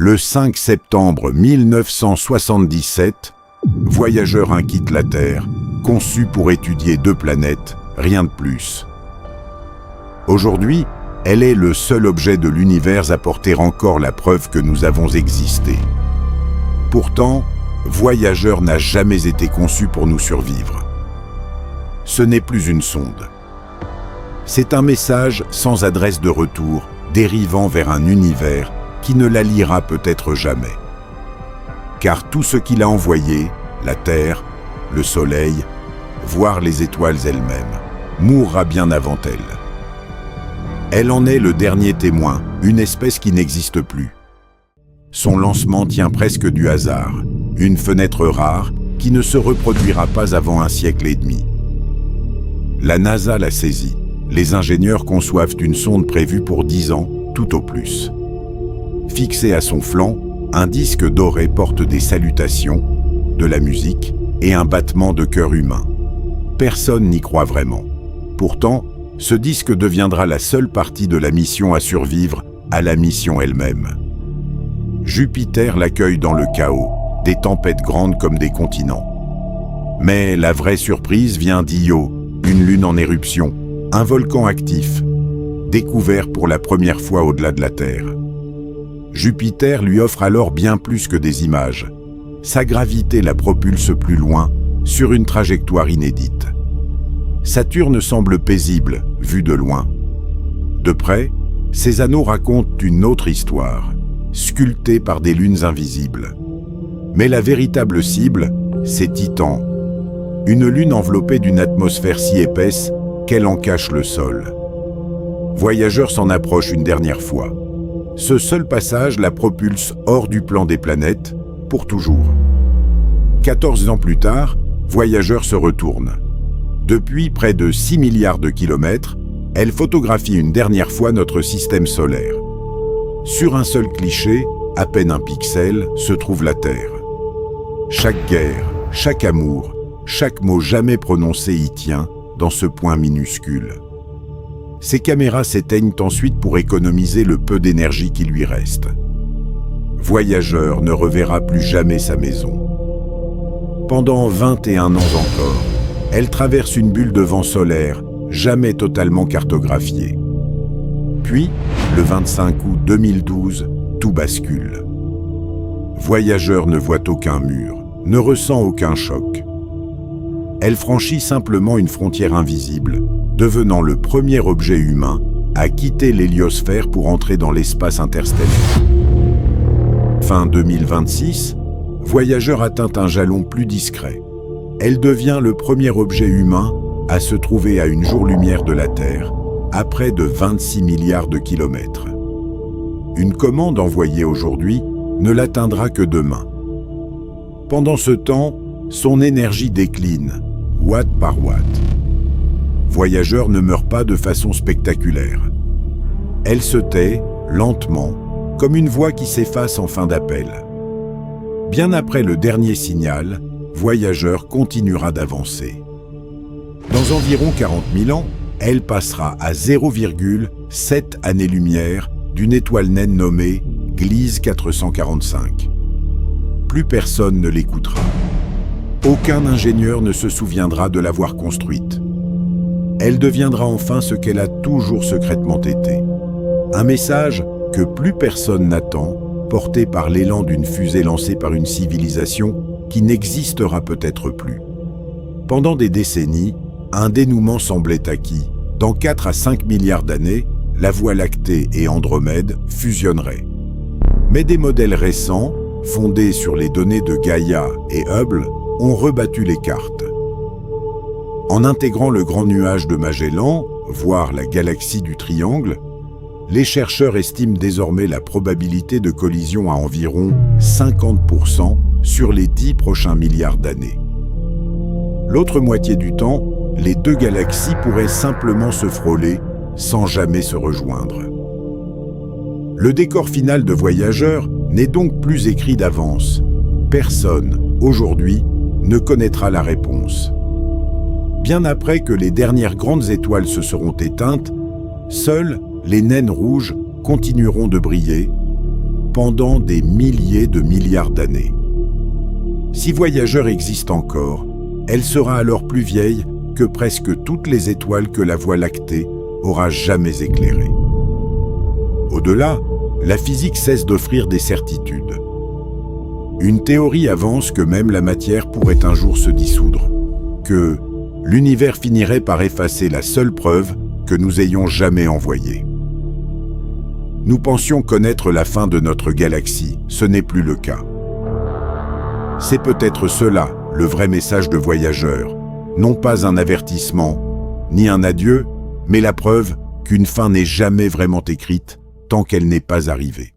Le 5 septembre 1977, Voyageur 1 quitte la Terre, conçu pour étudier 2 planètes, rien de plus. Aujourd'hui, elle est le seul objet de l'univers à porter encore la preuve que nous avons existé. Pourtant, Voyageur n'a jamais été conçu pour nous survivre. Ce n'est plus une sonde. C'est un message sans adresse de retour, dérivant vers un univers qui ne la lira peut-être jamais. Car tout ce qu'il a envoyé, la Terre, le Soleil, voire les étoiles elles-mêmes, mourra bien avant elle. Elle en est le dernier témoin, une espèce qui n'existe plus. Son lancement tient presque du hasard, une fenêtre rare qui ne se reproduira pas avant 1 siècle et demi. La NASA l'a saisie. Les ingénieurs conçoivent une sonde prévue pour 10 ans, tout au plus. Fixé à son flanc, un disque doré porte des salutations, de la musique et un battement de cœur humain. Personne n'y croit vraiment. Pourtant, ce disque deviendra la seule partie de la mission à survivre à la mission elle-même. Jupiter l'accueille dans le chaos, des tempêtes grandes comme des continents. Mais la vraie surprise vient d'Io, une lune en éruption, un volcan actif, découvert pour la première fois au-delà de la Terre. Jupiter lui offre alors bien plus que des images. Sa gravité la propulse plus loin, sur une trajectoire inédite. Saturne semble paisible, vu de loin. De près, ses anneaux racontent une autre histoire, sculptée par des lunes invisibles. Mais la véritable cible, c'est Titan, une lune enveloppée d'une atmosphère si épaisse qu'elle en cache le sol. Voyageur s'en approche une dernière fois. Ce seul passage la propulse hors du plan des planètes, pour toujours. 14 ans plus tard, Voyageur se retourne. Depuis près de 6 milliards de kilomètres, elle photographie une dernière fois notre système solaire. Sur un seul cliché, à peine un pixel, se trouve la Terre. Chaque guerre, chaque amour, chaque mot jamais prononcé y tient, dans ce point minuscule. Ces caméras s'éteignent ensuite pour économiser le peu d'énergie qui lui reste. Voyageur ne reverra plus jamais sa maison. Pendant 21 ans encore, elle traverse une bulle de vent solaire, jamais totalement cartographiée. Puis, le 25 août 2012, tout bascule. Voyageur ne voit aucun mur, ne ressent aucun choc. Elle franchit simplement une frontière invisible, devenant le premier objet humain à quitter l'héliosphère pour entrer dans l'espace interstellaire. Fin 2026, Voyageur atteint un jalon plus discret. Elle devient le premier objet humain à se trouver à une jour-lumière de la Terre, à près de 26 milliards de kilomètres. Une commande envoyée aujourd'hui ne l'atteindra que demain. Pendant ce temps, son énergie décline, watt par watt. Voyageur ne meurt pas de façon spectaculaire. Elle se tait, lentement, comme une voix qui s'efface en fin d'appel. Bien après le dernier signal, Voyageur continuera d'avancer. Dans environ 40 000 ans, elle passera à 0,7 années-lumière d'une étoile naine nommée Gliese 445. Plus personne ne l'écoutera. Aucun ingénieur ne se souviendra de l'avoir construite. Elle deviendra enfin ce qu'elle a toujours secrètement été. Un message que plus personne n'attend, porté par l'élan d'une fusée lancée par une civilisation qui n'existera peut-être plus. Pendant des décennies, un dénouement semblait acquis. Dans 4 à 5 milliards d'années, la Voie lactée et Andromède fusionneraient. Mais des modèles récents, fondés sur les données de Gaïa et Hubble, ont rebattu les cartes. En intégrant le grand nuage de Magellan, voire la galaxie du Triangle, les chercheurs estiment désormais la probabilité de collision à environ 50% sur les 10 prochains milliards d'années. L'autre moitié du temps, les 2 galaxies pourraient simplement se frôler sans jamais se rejoindre. Le décor final de Voyageur n'est donc plus écrit d'avance. Personne, aujourd'hui, ne connaîtra la réponse. Bien après que les dernières grandes étoiles se seront éteintes, seules les naines rouges continueront de briller, pendant des milliers de milliards d'années. Si Voyageur existe encore, elle sera alors plus vieille que presque toutes les étoiles que la Voie lactée aura jamais éclairées. Au-delà, la physique cesse d'offrir des certitudes. Une théorie avance que même la matière pourrait un jour se dissoudre, que l'univers finirait par effacer la seule preuve que nous ayons jamais envoyée. Nous pensions connaître la fin de notre galaxie, ce n'est plus le cas. C'est peut-être cela, le vrai message de Voyageur, non pas un avertissement, ni un adieu, mais la preuve qu'une fin n'est jamais vraiment écrite tant qu'elle n'est pas arrivée.